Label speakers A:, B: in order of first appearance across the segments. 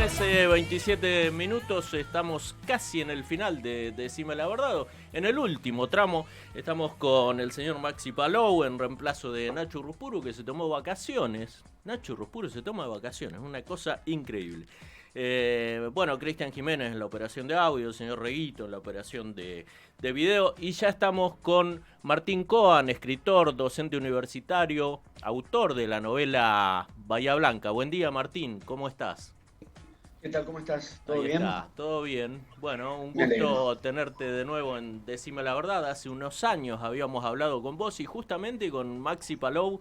A: 13:27 minutos, estamos casi en el final de Decime la Verdad. En el último tramo estamos con el señor Maxi Palou en reemplazo de Nacho Ruspuru, que se tomó vacaciones. Nacho Ruspuru se toma vacaciones, una cosa increíble. Bueno, Cristian Jiménez en la operación de audio, el señor Reguito en la operación de video. Y ya estamos con Martín Coan, escritor, docente universitario, autor de la novela Bahía Blanca. Buen día, Martín, ¿cómo estás?
B: ¿Qué tal? ¿Cómo estás? ¿Todo
A: Ahí
B: bien?
A: está, todo bien. Bueno, un
B: Me alegro.
A: gusto tenerte de nuevo en Decime la Verdad. Hace unos años habíamos hablado con vos y justamente con Maxi Palou,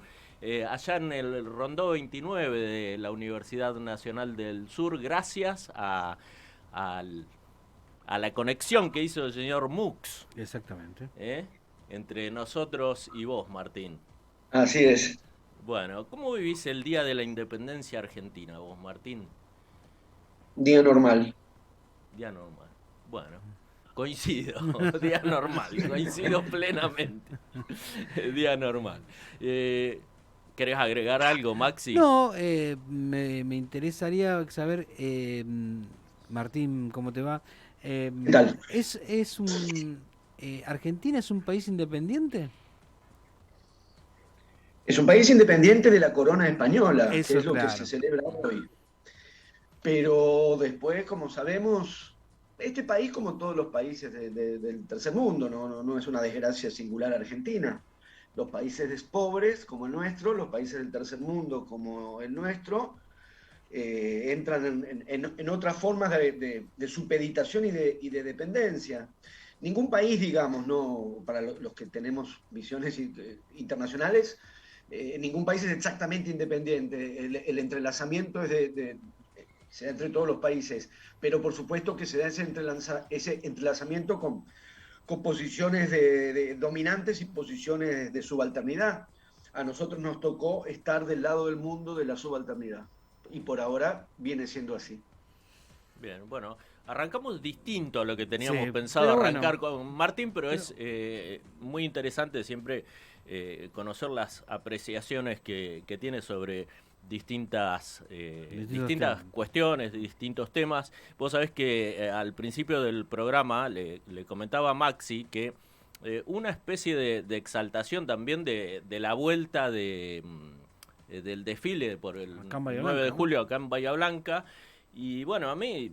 A: allá en el Rondó 29 de la Universidad Nacional del Sur, gracias al- a la conexión que hizo el señor Mux,
C: Exactamente.
A: ¿eh? Entre nosotros y vos, Martín.
B: Así es.
A: Bueno, ¿cómo vivís el Día de la Independencia Argentina, vos, Martín?
B: Día normal.
A: Día normal. Bueno, coincido. Día normal. Coincido plenamente. Día normal. Eh, ¿Querés agregar algo, Maxi?
C: No, me interesaría saber, Martín, ¿cómo te va?
B: ¿Qué tal?
C: ¿Es un... ¿Argentina es un país independiente?
B: Es un país independiente de la corona española, que
C: Eso,
B: es lo que se
C: claro.
B: celebra hoy. Pero después, como sabemos, este país, como todos los países del tercer mundo, no es una desgracia singular Argentina. Los países pobres, como el nuestro, los países del tercer mundo, como el nuestro, entran en otras formas de supeditación y de dependencia. Ningún país, digamos, no, para los que tenemos visiones internacionales, ningún país es exactamente independiente. El entrelazamiento se da entre todos los países, pero por supuesto que se da ese entrelazamiento con posiciones dominantes y posiciones de subalternidad. A nosotros nos tocó estar del lado del mundo de la subalternidad y por ahora viene siendo así.
A: Bien, bueno, arrancamos distinto a lo que teníamos
C: Sí,
A: pensado
C: pero bueno,
A: arrancar con Martín, pero
C: pero
A: es muy interesante siempre conocer las apreciaciones que tiene sobre
C: distintos
A: distintas
C: temas.
A: cuestiones, distintos temas. Vos sabés que al principio del programa le comentaba a Maxi que una especie de exaltación también de la vuelta del desfile por el
C: Acá en Bahía
A: 9 de
C: Blanca, ¿no?
A: julio acá en Bahía Blanca. Y bueno, a mí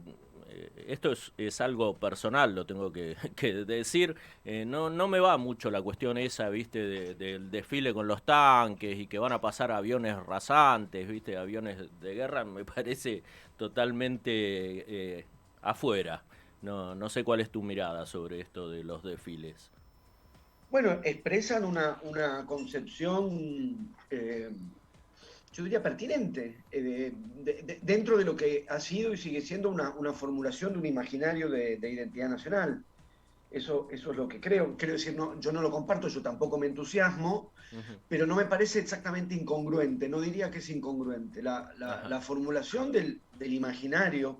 A: esto es algo personal, lo tengo que decir. No me va mucho la cuestión esa, viste, del desfile con los tanques y que van a pasar aviones rasantes, viste, aviones de guerra, me parece totalmente afuera. No sé cuál es tu mirada sobre esto de los desfiles.
B: Bueno, expresan una concepción, yo diría, pertinente, dentro de lo que ha sido y sigue siendo una formulación de un imaginario de identidad nacional. Eso es lo que creo. Quiero decir, no, yo no lo comparto, yo tampoco me entusiasmo,
A: Ujú.
B: pero no me parece exactamente incongruente, no diría que es incongruente.
A: Ajá.
B: La formulación del imaginario,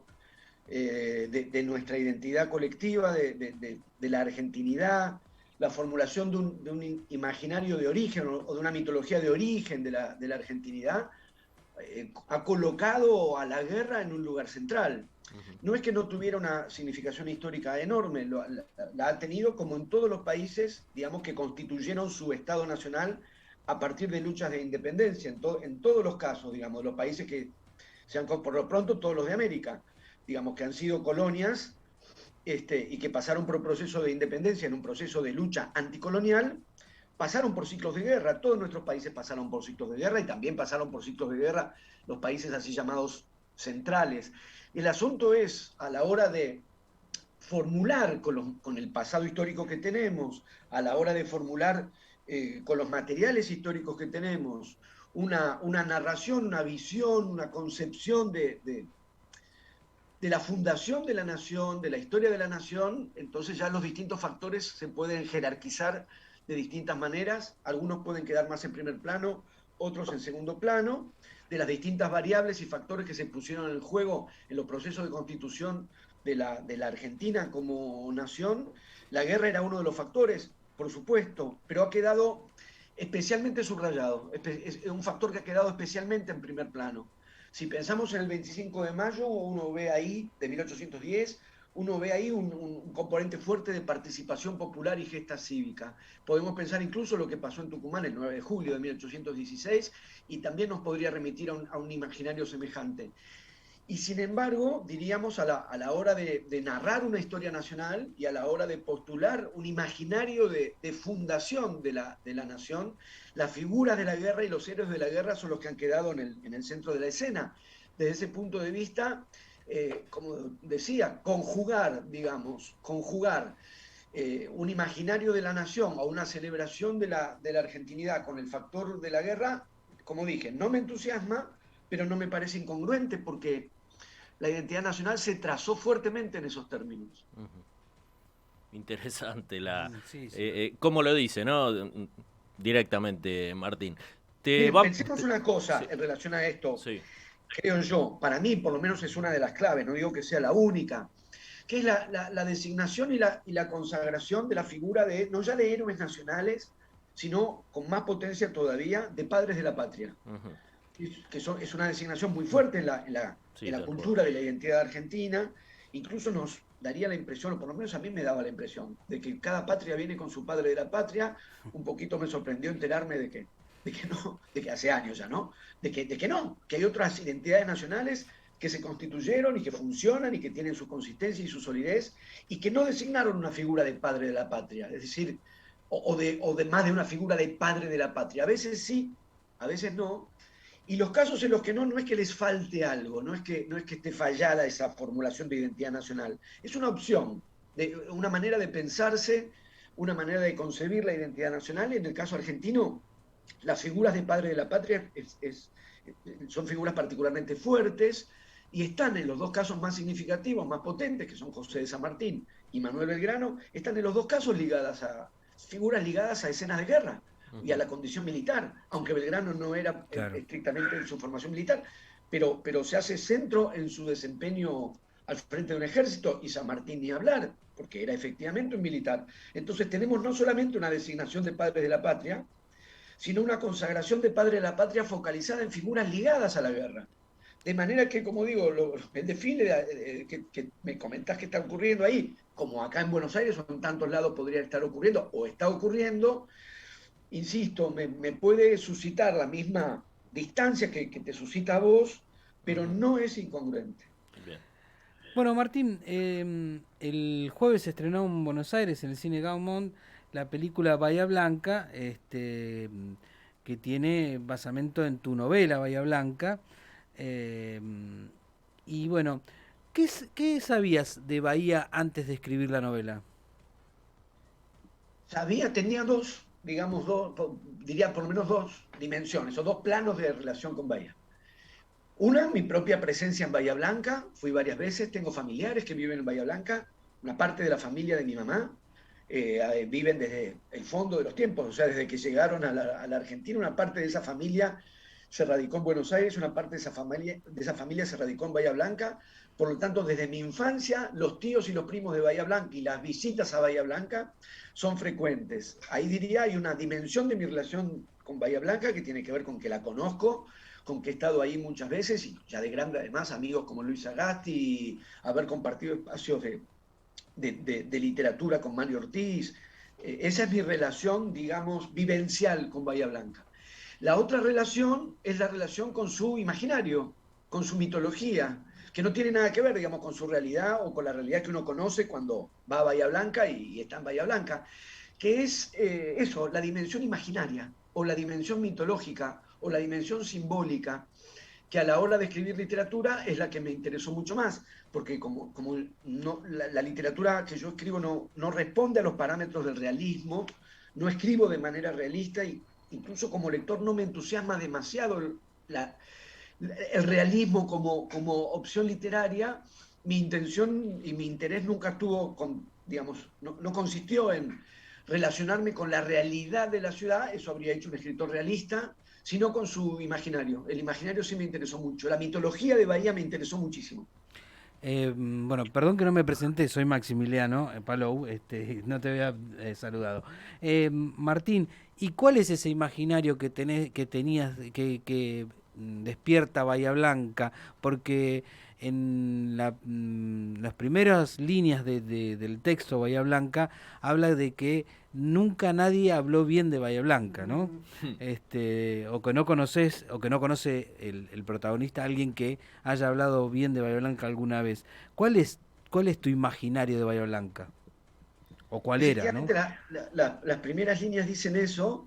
B: de nuestra identidad colectiva, de la argentinidad, la formulación de un imaginario de origen o de una mitología de origen de la argentinidad, ha colocado a la guerra en un lugar central.
A: Ujú.
B: No es que no tuviera una significación histórica enorme, la ha tenido como en todos los países, digamos, que constituyeron su Estado Nacional a partir de luchas de independencia, en todos los casos, digamos, los países que sean, por lo pronto, todos los de América, digamos, que han sido colonias, y que pasaron por un proceso de independencia, en un proceso de lucha anticolonial, pasaron por ciclos de guerra. Todos nuestros países pasaron por ciclos de guerra y también pasaron por ciclos de guerra los países así llamados centrales. El asunto es, a la hora de formular con el pasado histórico que tenemos, a la hora de formular con los materiales históricos que tenemos, una narración, una visión, una concepción de la fundación de la nación, de la historia de la nación, entonces ya los distintos factores se pueden jerarquizar de distintas maneras, algunos pueden quedar más en primer plano, otros en segundo plano, de las distintas variables y factores que se pusieron en el juego en los procesos de constitución de la Argentina como nación. La guerra era uno de los factores, por supuesto, pero ha quedado especialmente subrayado, es un factor que ha quedado especialmente en primer plano. Si pensamos en el 25 de mayo, uno ve ahí, de 1810, uno ve ahí un componente fuerte de participación popular y gesta cívica. Podemos pensar incluso lo que pasó en Tucumán el 9 de julio de 1816 y también nos podría remitir a un imaginario semejante. Y sin embargo, diríamos a la hora de narrar una historia nacional y a la hora de postular un imaginario de fundación de la nación, las figuras de la guerra y los héroes de la guerra son los que han quedado en el centro de la escena. Desde ese punto de vista, como decía, conjugar un imaginario de la nación o una celebración de la argentinidad con el factor de la guerra, como dije, no me entusiasma, pero no me parece incongruente porque la identidad nacional se trazó fuertemente en esos términos.
A: Interesante
C: Sí, sí.
A: cómo lo dice, ¿no? Directamente, Martín.
B: Miren, pensemos una cosa
A: Sí,
B: en relación a esto,
A: sí.
B: creo yo, para mí por lo menos es una de las claves, no digo que sea la única, que es la designación y la consagración de la figura de, no ya de héroes nacionales, sino con más potencia todavía, de padres de la patria.
A: Ujú.
B: Es una designación muy fuerte
A: Sí,
B: en la
A: tal cual.
B: cultura de la identidad argentina, incluso nos daría la impresión, o por lo menos a mí me daba la impresión, de que cada patria viene con su padre de la patria. Un poquito me sorprendió enterarme de que no, de que hace años ya, ¿no? De que no, que hay otras identidades nacionales que se constituyeron y que funcionan y que tienen su consistencia y su solidez y que no designaron una figura de padre de la patria, es decir, o de más de una figura de padre de la patria. A veces sí, a veces no, y los casos en los que no, no es que les falte algo, no es que esté fallada esa formulación de identidad nacional, es una opción, una manera de pensarse, una manera de concebir la identidad nacional. En el caso argentino, las figuras de padre de la patria son figuras particularmente fuertes y están en los dos casos más significativos, más potentes, que son José de San Martín y Manuel Belgrano, están en los dos casos figuras ligadas a escenas de guerra y a la condición militar, aunque Belgrano no era
C: Claro.
B: estrictamente en su formación militar, pero se hace centro en su desempeño al frente de un ejército, y San Martín ni hablar, porque era efectivamente un militar. Entonces tenemos no solamente una designación de padres de la patria, sino una consagración de padre de la patria focalizada en figuras ligadas a la guerra. De manera que, como digo, el desfile que me comentás que está ocurriendo ahí, como acá en Buenos Aires o en tantos lados podría estar ocurriendo o está ocurriendo, insisto, me puede suscitar la misma distancia que te suscita a vos, pero
A: Ujú.
B: no es incongruente.
A: Bien.
C: Bueno, Martín, el jueves se estrenó en Buenos Aires, en el cine Gaumont, la película Bahía Blanca, que tiene basamento en tu novela Bahía Blanca. eh, y bueno, ¿qué sabías de Bahía antes de escribir la novela?
B: Tenía dos, digamos, diría por lo menos dos dimensiones o dos planos de relación con Bahía. Una, mi propia presencia en Bahía Blanca, fui varias veces, tengo familiares que viven en Bahía Blanca, una parte de la familia de mi mamá viven desde el fondo de los tiempos, o sea, desde que llegaron a la Argentina, una parte de esa familia se radicó en Buenos Aires, una parte de esa familia se radicó en Bahía Blanca. Por lo tanto, desde mi infancia, los tíos y los primos de Bahía Blanca y las visitas a Bahía Blanca son frecuentes. Ahí diría, hay una dimensión de mi relación con Bahía Blanca que tiene que ver con que la conozco, con que he estado ahí muchas veces y ya de grande además, amigos como Luis Sagasti, haber compartido espacios de literatura con Mario Ortiz. Esa es mi relación, digamos, vivencial con Bahía Blanca. La otra relación es la relación con su imaginario, con su mitología, que no tiene nada que ver, digamos, con su realidad o con la realidad que uno conoce cuando va a Bahía Blanca y está en Bahía Blanca, que es eso, la dimensión imaginaria o la dimensión mitológica o la dimensión simbólica, que a la hora de escribir literatura es la que me interesó mucho más, porque como no, la literatura que yo escribo no responde a los parámetros del realismo, no escribo de manera realista y incluso como lector no me entusiasma demasiado el realismo como opción literaria. Mi intención y mi interés nunca estuvo, digamos, no consistió en relacionarme con la realidad de la ciudad, eso habría hecho un escritor realista, sino con su imaginario. El imaginario sí me interesó mucho, la mitología de Bahía me interesó muchísimo.
C: Bueno, perdón que no me presenté, soy Maximiliano Palou, no te había saludado. Martín, ¿y cuál es ese imaginario que tenías, que despierta Bahía Blanca? Porque en las primeras líneas del texto Bahía Blanca habla de que nunca nadie habló bien de Bahía Blanca, ¿no? O que no conoces, o que no conoce el protagonista, alguien que haya hablado bien de Bahía Blanca alguna vez. ¿Cuál es tu imaginario de Bahía Blanca? ¿O cuál era, no?
B: Efectivamente, las primeras líneas dicen eso,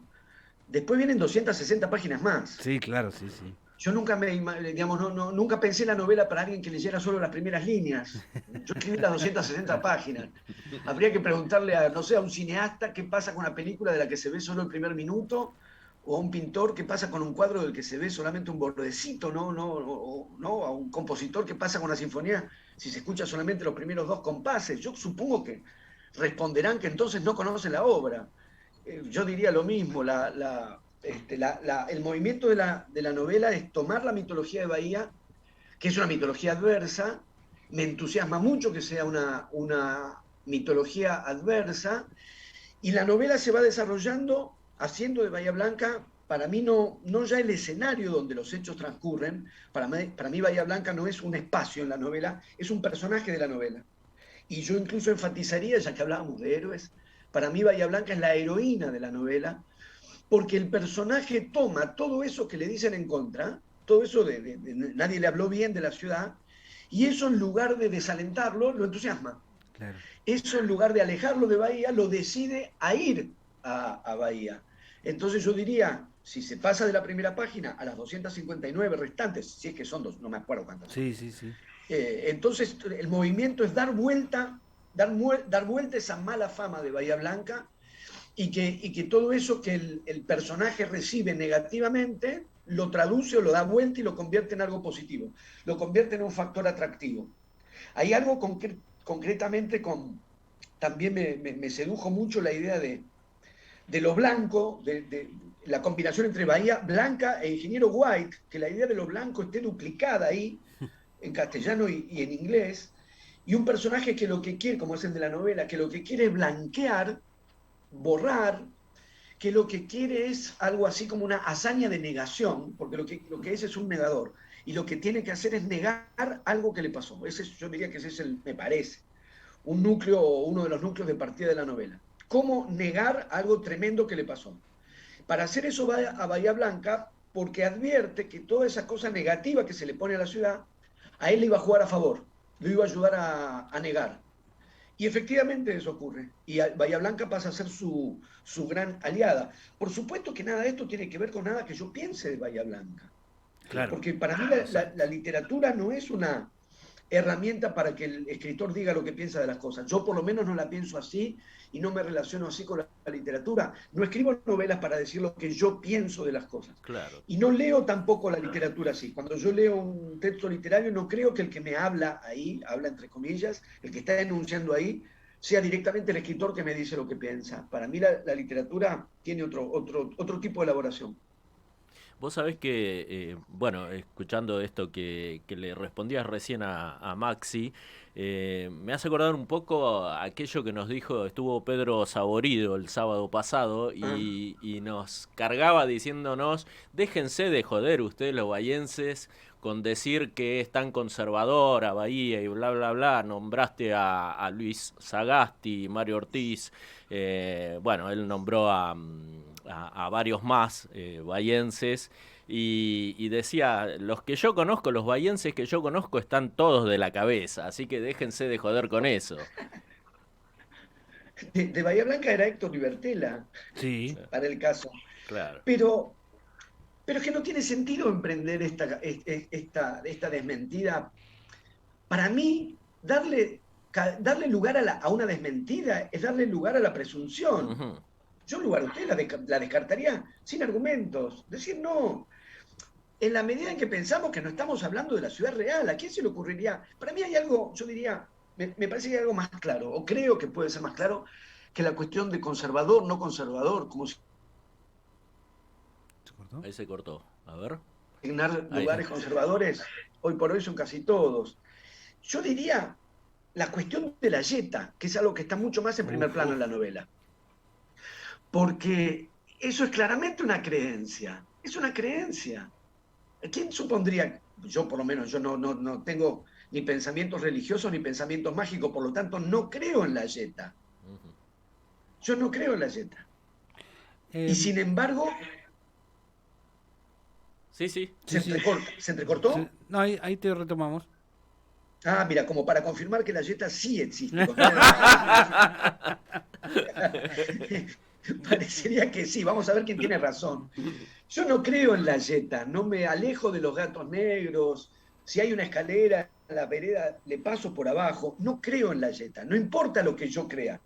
B: después vienen 260 páginas más.
C: Sí, claro, sí, sí.
B: Yo nunca digamos, nunca pensé la novela para alguien que leyera solo las primeras líneas. Yo escribí las 260 páginas. Habría que preguntarle a, no sé, a un cineasta qué pasa con una película de la que se ve solo el primer minuto, o a un pintor qué pasa con un cuadro del que se ve solamente un bordecito, ¿no? A un compositor qué pasa con una sinfonía si se escucha solamente los primeros dos compases. Yo supongo que responderán que entonces no conocen la obra. Yo diría lo mismo, el movimiento de la novela es tomar la mitología de Bahía, que es una mitología adversa, me entusiasma mucho que sea una mitología adversa, y la novela se va desarrollando haciendo de Bahía Blanca, para mí no ya el escenario donde los hechos transcurren, para mí Bahía Blanca no es un espacio en la novela, es un personaje de la novela. Y yo incluso enfatizaría, ya que hablábamos de héroes, para mí Bahía Blanca es la heroína de la novela, porque el personaje toma todo eso que le dicen en contra, todo eso de nadie le habló bien de la ciudad, y eso en lugar de desalentarlo, lo entusiasma.
C: Claro.
B: Eso en lugar de alejarlo de Bahía, lo decide a ir a Bahía. Entonces yo diría, si se pasa de la primera página a las 259 restantes, si es que son dos, no me acuerdo cuántas son.
C: Sí, sí, sí.
B: Entonces el movimiento es dar vuelta esa mala fama de Bahía Blanca y que todo eso que el personaje recibe negativamente lo traduce o lo da vuelta y lo convierte en algo positivo, lo convierte en un factor atractivo. Hay algo concretamente también me sedujo mucho la idea de lo blanco, de la combinación entre Bahía Blanca e Ingeniero White, que la idea de lo blanco esté duplicada ahí, en castellano y en inglés, y un personaje que lo que quiere, como es el de la novela, que lo que quiere es blanquear, borrar, que lo que quiere es algo así como una hazaña de negación, porque lo que es un negador, y lo que tiene que hacer es negar algo que le pasó. Yo diría que ese es me parece, uno de los núcleos de partida de la novela. ¿Cómo negar algo tremendo que le pasó? Para hacer eso va a Bahía Blanca porque advierte que toda esa cosa negativa que se le pone a la ciudad, a él le iba a jugar a favor, lo iba a ayudar a negar. Y efectivamente eso ocurre. Y Bahía Blanca pasa a ser su gran aliada. Por supuesto que nada de esto tiene que ver con nada que yo piense de Bahía Blanca.
C: Claro.
B: Porque para mí la literatura no es una herramienta para que el escritor diga lo que piensa de las cosas. Yo por lo menos no la pienso así y no me relaciono así con la literatura. No escribo novelas para decir lo que yo pienso de las cosas.
A: Claro.
B: Y no leo tampoco la literatura así. Cuando yo leo un texto literario no creo que el que me habla ahí, habla entre comillas, el que está enunciando ahí, sea directamente el escritor que me dice lo que piensa. Para mí la literatura tiene otro tipo de elaboración.
A: Vos sabés que, bueno, escuchando esto que le respondías recién a Maxi, me hace acordar un poco a aquello que nos dijo, estuvo Pedro Saborido el sábado pasado y nos cargaba diciéndonos, déjense de joder ustedes los bahienses con decir que es tan conservador a Bahía y bla, bla, bla. Nombraste a Luis Sagasti, Mario Ortiz, bueno, él nombró a varios más bahienses y decía, los que yo conozco, los bahienses que yo conozco están todos de la cabeza, así que déjense de joder con eso.
B: De Bahía Blanca era Héctor Libertela,
C: Sí.
B: para el caso.
A: Claro.
B: Pero es que no tiene sentido emprender esta desmentida. Para mí, darle lugar a una desmentida es darle lugar a la presunción.
A: Uh-huh.
B: Yo en lugar de usted la descartaría sin argumentos. Decir no. En la medida en que pensamos que no estamos hablando de la ciudad real, ¿a quién se le ocurriría? Para mí hay algo, yo diría, me parece que hay algo más claro, o creo que puede ser más claro, que la cuestión de conservador, no conservador, como si
C: ¿Se cortó?
A: Ahí se cortó, a ver.
B: asignar
A: Ahí
B: lugares
A: está.
B: conservadores, hoy por hoy son casi todos. Yo diría la cuestión de la yeta, que es algo que está mucho más en primer plano en la novela. Porque eso es claramente una creencia, es una creencia. ¿Quién supondría? Yo por lo menos, yo no tengo ni pensamientos religiosos ni pensamientos mágicos, por lo tanto no creo en la yeta. Yo no creo en la yeta. Y
C: Em,
B: sin embargo,
A: Sí, sí.
C: sí, sí.
B: ¿se entrecortó?
C: No, ahí te retomamos.
B: Ah, mira, como para confirmar que la yeta sí existe, con todas las características. Parecería que sí, vamos a ver quién tiene razón. Yo no creo en la yeta, no me alejo de los gatos negros. Si hay una escalera en la vereda, le paso por abajo. No creo en la yeta, no importa lo que yo crea.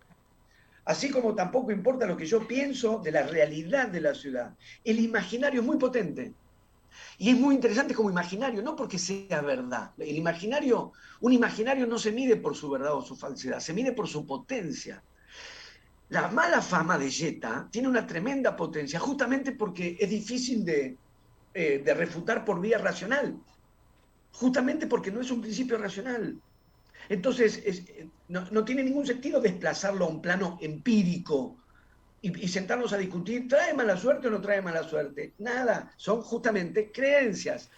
B: Así como tampoco importa lo que yo pienso de la realidad de la ciudad. El imaginario es muy potente. Y es muy interesante como imaginario, no porque sea verdad. El imaginario, un imaginario no se mide por su verdad o su falsedad, se mide por su potencia. La mala fama de Jetta tiene una tremenda potencia, justamente porque es difícil de refutar por vía racional, justamente porque no es un principio racional. Entonces, no tiene ningún sentido desplazarlo a un plano empírico y sentarnos a discutir, ¿trae mala suerte o no trae mala suerte? Nada, son justamente creencias.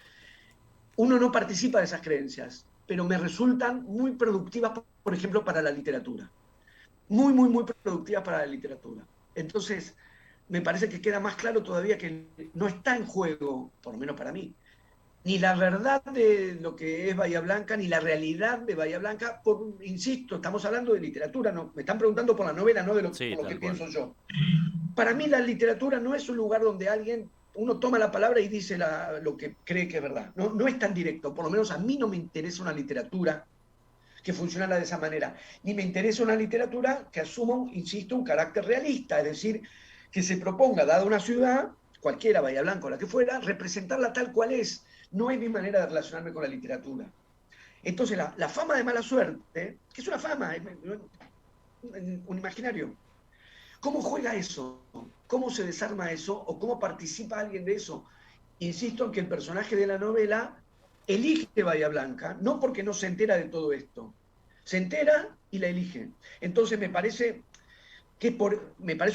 B: Uno no participa de esas creencias, pero me resultan muy productivas, por ejemplo, para la literatura. Muy productivas para la literatura. Entonces, me parece que queda más claro todavía que no está en juego, por lo menos para mí, ni la verdad de lo que es Bahía Blanca, ni la realidad de Bahía Blanca. Insisto, estamos hablando de literatura, no, me están preguntando por la novela, no de
A: Sí,
B: por lo que
A: tal cual.
B: pienso yo. Para mí la literatura no es un lugar donde uno toma la palabra y dice lo que cree que es verdad. No es tan directo, por lo menos a mí no me interesa una literatura que funcionara de esa manera. Ni me interesa una literatura que asuma, insisto, un carácter realista, es decir, que se proponga, dada una ciudad, cualquiera, Bahía Blanca o la que fuera, representarla tal cual es. No es mi manera de relacionarme con la literatura. Entonces, la fama de mala suerte, que es una fama, un imaginario, ¿cómo juega eso? ¿Cómo se desarma eso? ¿O cómo participa alguien de eso? Insisto en que el personaje de la novela elige Bahía Blanca, no porque no se entera de todo esto. Se entera y la elige. Entonces me parece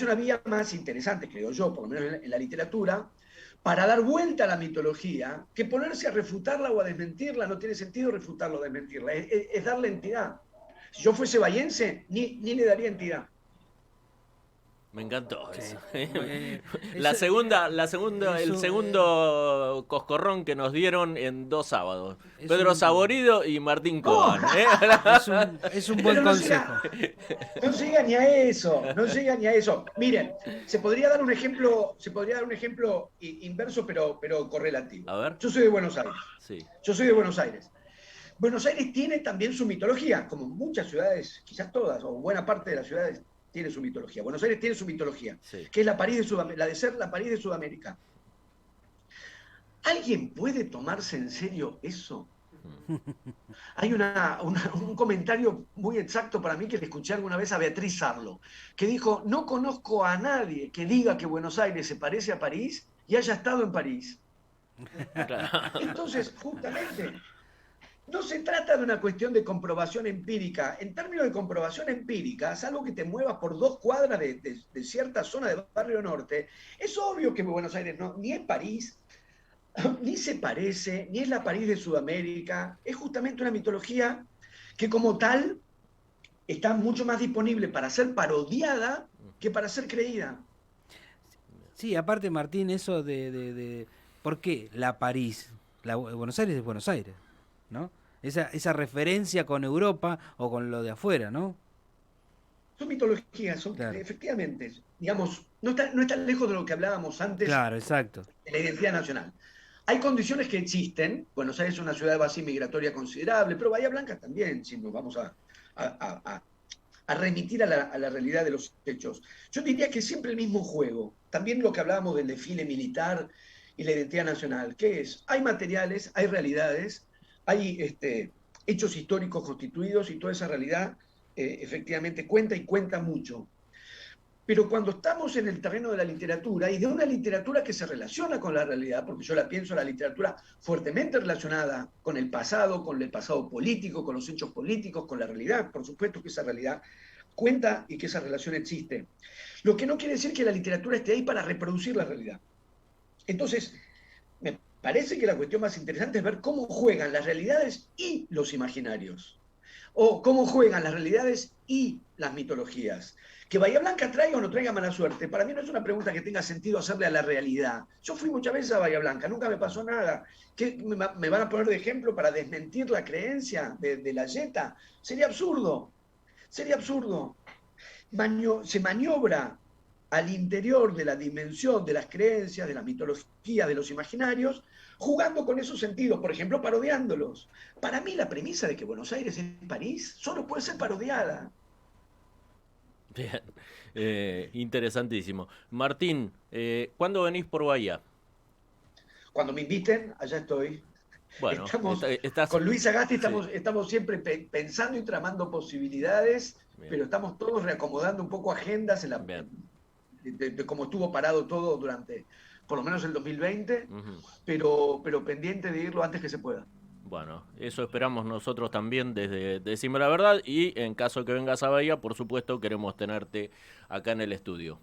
B: una vía más interesante, creo yo, por lo menos en la literatura, para dar vuelta a la mitología, que ponerse a refutarla o a desmentirla. No tiene sentido refutarla o desmentirla, es darle entidad. Si yo fuese bahiense, ni le daría entidad.
A: Me encantó
C: Sí.
A: eso.
C: Eso,
A: El
C: eso,
A: segundo coscorrón que nos dieron en 2 sábados.
C: es
A: Pedro
C: un,
A: Saborido y Martín
B: ¡No!
A: Coban.
C: es un buen
B: Pero no
C: consejo.
B: llega, no llega ni a eso, no llega ni a eso. Miren, se podría dar un ejemplo inverso, pero correlativo.
A: A ver.
B: Yo soy de Buenos Aires.
A: Sí,
B: Yo soy de Buenos Aires. Buenos Aires tiene también su mitología, como muchas ciudades, quizás todas, o buena parte de las ciudades tiene su mitología. Buenos Aires tiene su mitología,
A: sí.
B: que es la París de Sudamérica, la de ser la París de Sudamérica. ¿Alguien puede tomarse en serio eso? Hay un comentario muy exacto para mí que le escuché alguna vez a Beatriz Sarlo, que dijo, no conozco a nadie que diga que Buenos Aires se parece a París y haya estado en París.
A: Claro.
B: Entonces, justamente, no se trata de una cuestión de comprobación empírica. En términos de comprobación empírica, salvo que te muevas por 2 cuadras de cierta zona de Barrio Norte, es obvio que Buenos Aires ni es París, ni se parece, ni es la París de Sudamérica. Es justamente una mitología que como tal está mucho más disponible para ser parodiada que para ser creída.
C: Sí, aparte Martín, eso ¿por qué la París? Buenos Aires es Buenos Aires, ¿no? Esa referencia con Europa o con lo de afuera, ¿no?
B: Son mitologías,
C: Claro,
B: efectivamente, digamos, no está lejos de lo que hablábamos antes
C: claro, exacto.
B: de la identidad nacional. Hay condiciones que existen. Buenos Aires es una ciudad de base migratoria considerable, pero Bahía Blanca también, si nos vamos a remitir a la realidad de los hechos. Yo diría que siempre el mismo juego. También lo que hablábamos del desfile militar y la identidad nacional. ¿Qué es? Hay materiales, hay realidades, hay hechos históricos constituidos y toda esa realidad efectivamente cuenta y cuenta mucho. Pero cuando estamos en el terreno de la literatura y de una literatura que se relaciona con la realidad, porque yo la pienso la literatura fuertemente relacionada con el pasado político, con los hechos políticos, con la realidad, por supuesto que esa realidad cuenta y que esa relación existe. Lo que no quiere decir que la literatura esté ahí para reproducir la realidad. Entonces, me parece que la cuestión más interesante es ver cómo juegan las realidades y los imaginarios. O cómo juegan las realidades y las mitologías. Que Bahía Blanca traiga o no traiga mala suerte, para mí no es una pregunta que tenga sentido hacerle a la realidad. Yo fui muchas veces a Bahía Blanca, nunca me pasó nada. ¿Qué me van a poner de ejemplo para desmentir la creencia de la Yeta? Sería absurdo. Sería absurdo. Se maniobra al interior de la dimensión de las creencias, de la mitología, de los imaginarios, jugando con esos sentidos, por ejemplo, parodiándolos. Para mí la premisa de que Buenos Aires es París solo puede ser parodiada.
A: Bien, interesantísimo. Martín, ¿cuándo venís por Bahía?
B: Cuando me inviten, allá estoy.
A: Bueno,
B: Estás, con Luis Agasti
A: sí.
B: estamos siempre pensando y tramando posibilidades,
A: Bien.
B: pero estamos todos reacomodando un poco agendas de cómo estuvo parado todo durante, por lo menos el 2020, pero pendiente de ir lo antes que se pueda.
A: Bueno, eso esperamos nosotros también desde Decime la Verdad, y en caso que vengas a Bahía, por supuesto, queremos tenerte acá en el estudio.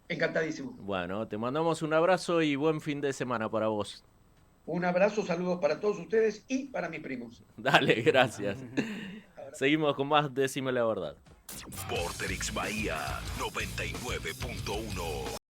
B: Encantadísimo.
A: Bueno, te mandamos un abrazo y buen fin de semana para vos.
B: Un abrazo, saludos para todos ustedes y para mis primos.
A: Dale, gracias. Seguimos con más Decime la Verdad.
D: Vorterix Bahía 99.1